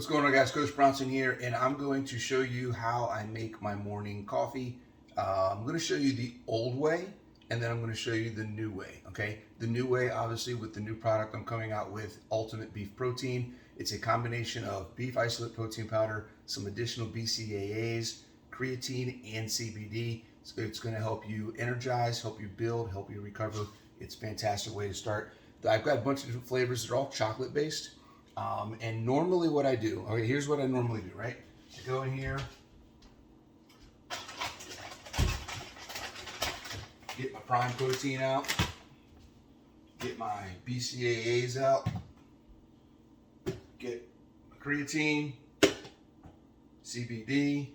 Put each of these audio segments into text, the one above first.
What's going on, guys? Coach Bronson here, and I'm going to show you how I make my morning coffee. I'm going to show you the old way, and then I'm going to show you the new way, okay? The new way, obviously, with the new product I'm coming out with, Ultimate Beef Protein. It's a combination of beef isolate protein powder, some additional BCAAs, creatine, and CBD. So it's going to help you energize, help you build, help you recover. It's a fantastic way to start. I've got a bunch of different flavors. They're all chocolate-based. And normally what I do, okay, here's what I normally do, right? I go in here, get my prime protein out, get my BCAAs out, get my creatine, CBD,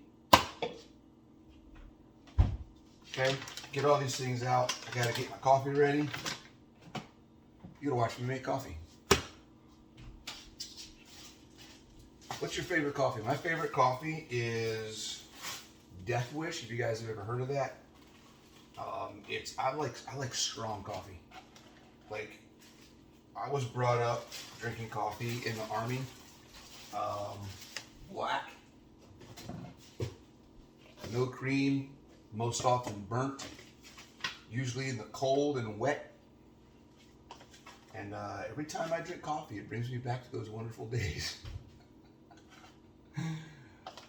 okay? Get all these things out. I gotta get my coffee ready. You gotta watch me make coffee. What's your favorite coffee? My favorite coffee is Death Wish. If you guys have ever heard of that, I like strong coffee. Like, I was brought up drinking coffee in the Army, black, no cream, most often burnt, usually in the cold and wet. And every time I drink coffee, it brings me back to those wonderful days.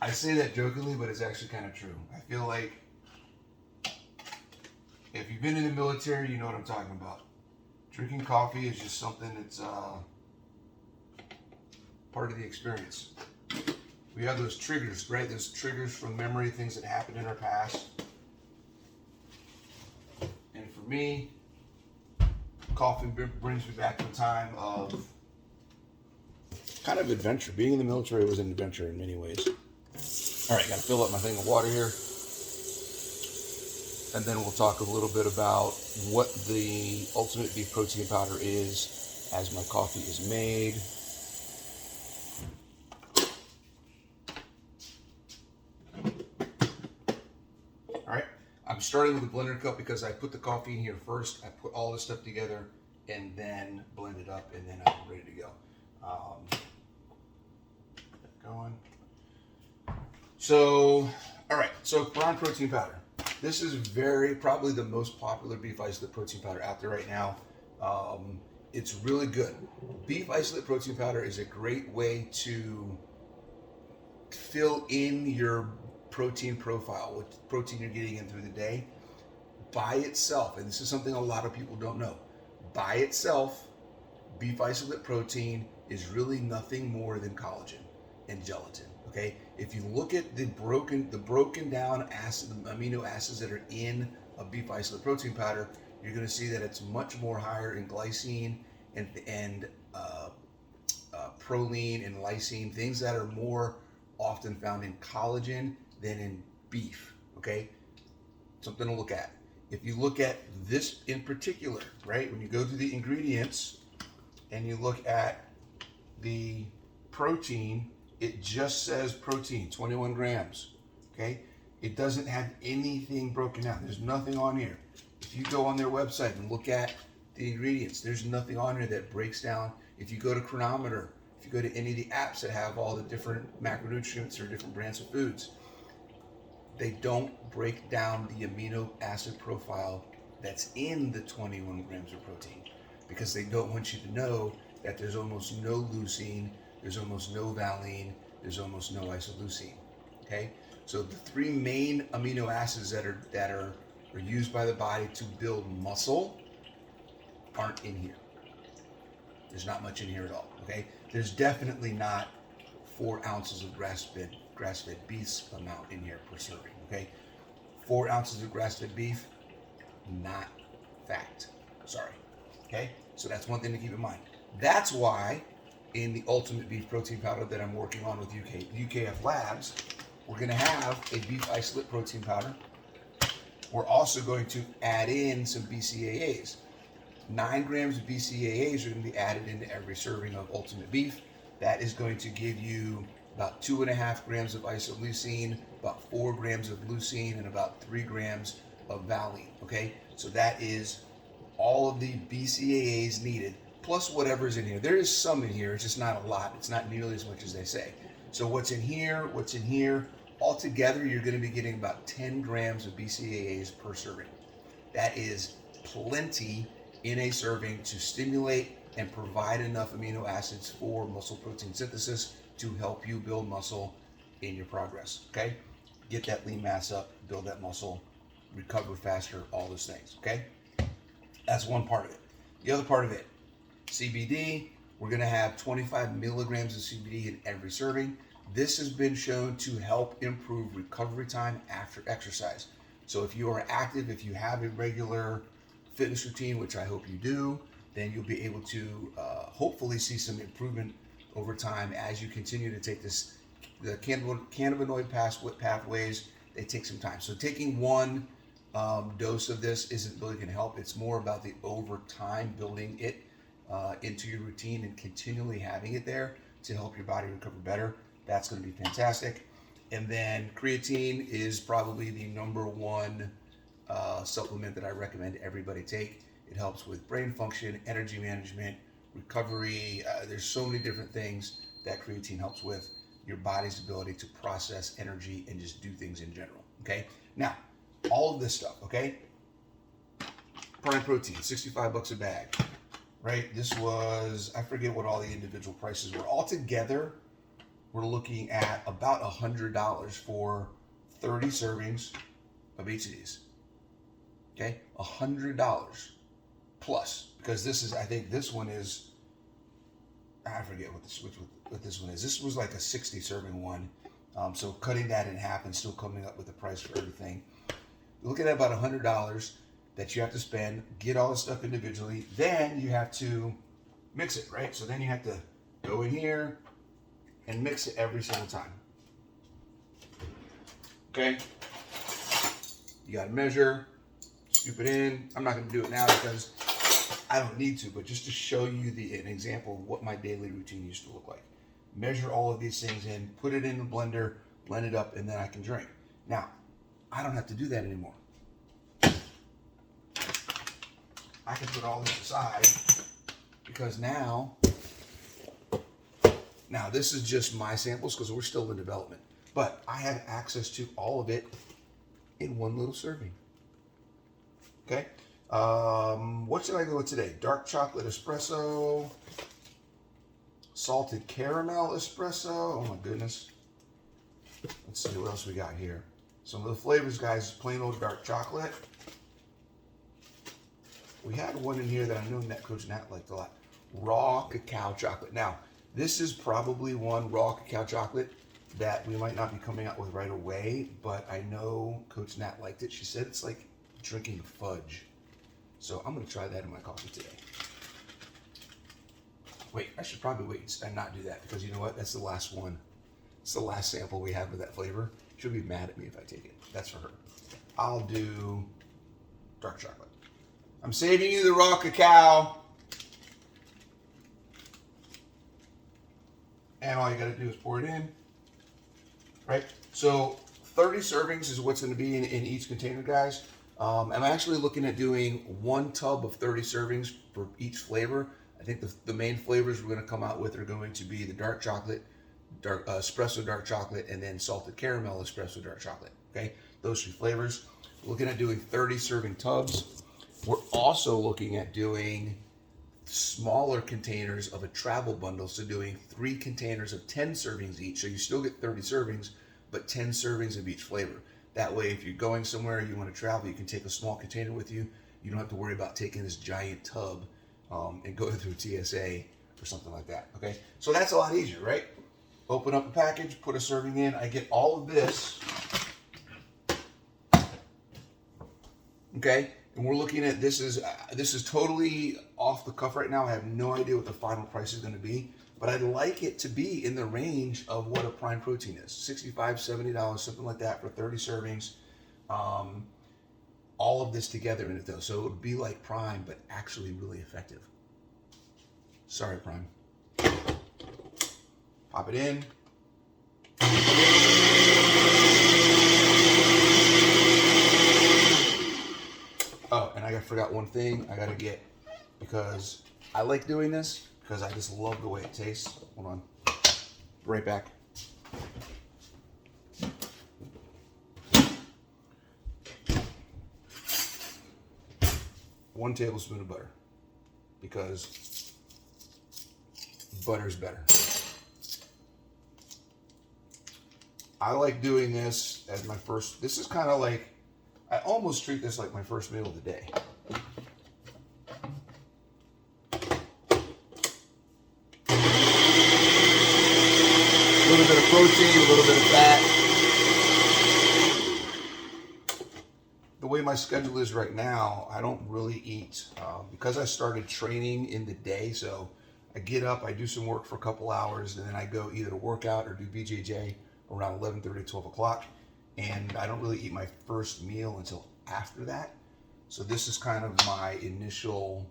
I say that jokingly, but it's actually kind of true. I feel like if you've been in the military, you know what I'm talking about. Drinking coffee is just something that's part of the experience. We have those triggers, right? Those triggers from memory, things that happened in our past. And for me, coffee brings me back to a time of kind of adventure. Being in the military was an adventure in many ways. All right, got to fill up my thing of water here. And then we'll talk a little bit about what the Ultimate Beef Protein Powder is as my coffee is made. All right, I'm starting with a blender cup because I put the coffee in here first. I put all this stuff together and then blend it up, and then I'm ready to go. Going. So, all right, so prime protein powder. This is probably the most popular beef isolate protein powder out there right now. It's really good. Beef isolate protein powder is a great way to fill in your protein profile, what protein you're getting in through the day. By itself, and this is something a lot of people don't know, by itself, beef isolate protein is really nothing more than collagen and gelatin. Okay, if you look at the broken down acid, the amino acids that are in a beef isolate protein powder, you're going to see that it's much more higher in glycine and proline and lysine, things that are more often found in collagen than in beef. Okay, something to look at. If you look at this in particular, right, when you go through the ingredients and you look at the protein, it just says protein, 21 grams, okay? It doesn't have anything broken down. There's nothing on here. If you go on their website and look at the ingredients, there's nothing on here that breaks down. If you go to Chronometer, if you go to any of the apps that have all the different macronutrients or different brands of foods, they don't break down the amino acid profile that's in the 21 grams of protein, because they don't want you to know that there's almost no leucine, there's almost no valine, there's almost no isoleucine. Okay, so the three main amino acids that are used by the body to build muscle aren't in here. There's not much in here at all. Okay, there's definitely not 4 ounces of grass-fed beef's amount in here per serving. Okay, 4 ounces of grass-fed beef, not fact. Sorry. Okay, so that's one thing to keep in mind. That's why in the Ultimate Beef Protein Powder that I'm working on with UKF Labs, we're going to have a beef isolate protein powder. We're also going to add in some BCAAs. 9 grams of BCAAs are going to be added into every serving of Ultimate Beef. That is going to give you about 2.5 grams of isoleucine, about 4 grams of leucine, and about 3 grams of valine. Okay, so that is all of the BCAAs needed, plus whatever's in here. There is some in here, it's just not a lot. It's not nearly as much as they say. So what's in here, altogether you're gonna be getting about 10 grams of BCAAs per serving. That is plenty in a serving to stimulate and provide enough amino acids for muscle protein synthesis to help you build muscle in your progress, okay? Get that lean mass up, build that muscle, recover faster, all those things, okay? That's one part of it. The other part of it, CBD, we're gonna have 25 milligrams of CBD in every serving. This has been shown to help improve recovery time after exercise. So if you are active, if you have a regular fitness routine, which I hope you do, then you'll be able to hopefully see some improvement over time as you continue to take this. The cannabinoid pathways, they take some time. So taking one dose of this isn't really going to help. It's more about the over time building it into your routine and continually having it there to help your body recover better. That's going to be fantastic. And then creatine is probably the number one supplement that I recommend everybody take. It helps with brain function, energy management, recovery. There's so many different things that creatine helps with your body's ability to process energy and just do things in general, okay? Now, all of this stuff, okay? Prime Protein, 65 bucks a bag, right? This was, I forget what all the individual prices were. All together, we're looking at about $100 for 30 servings of each of these, okay? $100 plus, because this is, I think this one is, I forget what this one is. This was like a 60 serving one. So cutting that in half and still coming up with the price for everything. Look at about $100 that you have to spend, get all this stuff individually. Then you have to mix it, right? So then you have to go in here and mix it every single time. Okay? You got to measure, scoop it in. I'm not going to do it now because I don't need to, but just to show you an example of what my daily routine used to look like. Measure all of these things in, put it in the blender, blend it up, and then I can drink. Now, I don't have to do that anymore. I can put all this aside because now this is just my samples because we're still in development, but I have access to all of it in one little serving. Okay? What should I go with today? Dark chocolate espresso, salted caramel espresso. Oh my goodness. Let's see what else we got here. Some of the flavors, guys, plain old dark chocolate. We had one in here that I know Coach Nat liked a lot. Raw cacao chocolate. Now, this is probably one raw cacao chocolate that we might not be coming out with right away, but I know Coach Nat liked it. She said it's like drinking fudge. So I'm going to try that in my coffee today. Wait, I should probably wait and not do that because you know what? That's the last one. It's the last sample we have of that flavor. She'll be mad at me if I take it. That's for her. I'll do dark chocolate. I'm saving you the raw cacao. And all you got to do is pour it in. Right? So 30 servings is what's going to be in each container, guys. I'm actually looking at doing one tub of 30 servings for each flavor. I think the main flavors we're going to come out with are going to be the dark chocolate, espresso dark chocolate, and then salted caramel espresso dark chocolate. Okay, those three flavors. We're looking at doing 30 serving tubs. We're also looking at doing smaller containers of a travel bundle, so doing 3 containers of 10 servings each. So you still get 30 servings, but 10 servings of each flavor. That way, if you're going somewhere, you want to travel, you can take a small container with you. You don't have to worry about taking this giant tub and going through TSA or something like that, okay? So that's a lot easier, right? Open up a package, put a serving in. I get all of this, okay? And we're looking at, this is totally off the cuff right now. I have no idea what the final price is going to be, but I'd like it to be in the range of what a Prime Protein is. $65, $70, something like that for 30 servings. All of this together in it though. So it would be like Prime, but actually really effective. Sorry, Prime. Pop it in. Oh, and I forgot one thing I gotta get, because I like doing this because I just love the way it tastes. Hold on. Right back. One tablespoon of butter because butter's better. I like doing this as my first, this is kind of like, I almost treat this like my first meal of the day. A little bit of protein, a little bit of fat. The way my schedule is right now, I don't really eat because I started training in the day. So I get up, I do some work for a couple hours, and then I go either to work out or do BJJ around 11:30, 12 o'clock. And I don't really eat my first meal until after that. So this is kind of my initial,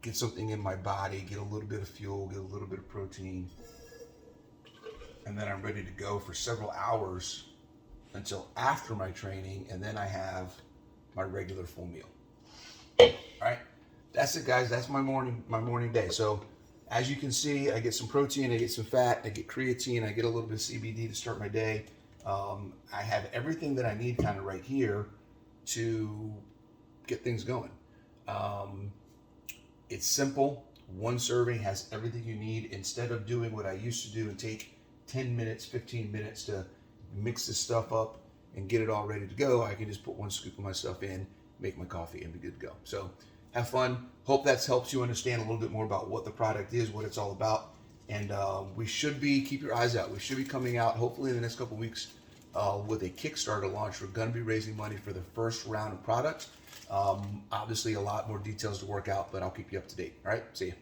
get something in my body, get a little bit of fuel, get a little bit of protein. And then I'm ready to go for several hours until after my training, and then I have my regular full meal. All right, that's it, guys. That's my morning day. So as you can see, I get some protein, I get some fat, I get creatine, I get a little bit of CBD to start my day. I have everything that I need kind of right here to get things going. It's simple. One serving has everything you need. Instead of doing what I used to do and take 10 minutes, 15 minutes to mix this stuff up and get it all ready to go, I can just put one scoop of my stuff in, make my coffee, and be good to go. So have fun. Hope that's helps you understand a little bit more about what the product is, what it's all about. And we should be, keep your eyes out. We should be coming out hopefully in the next couple of weeks with a Kickstarter launch. We're going to be raising money for the first round of products. Obviously a lot more details to work out, but I'll keep you up to date. All right, see you.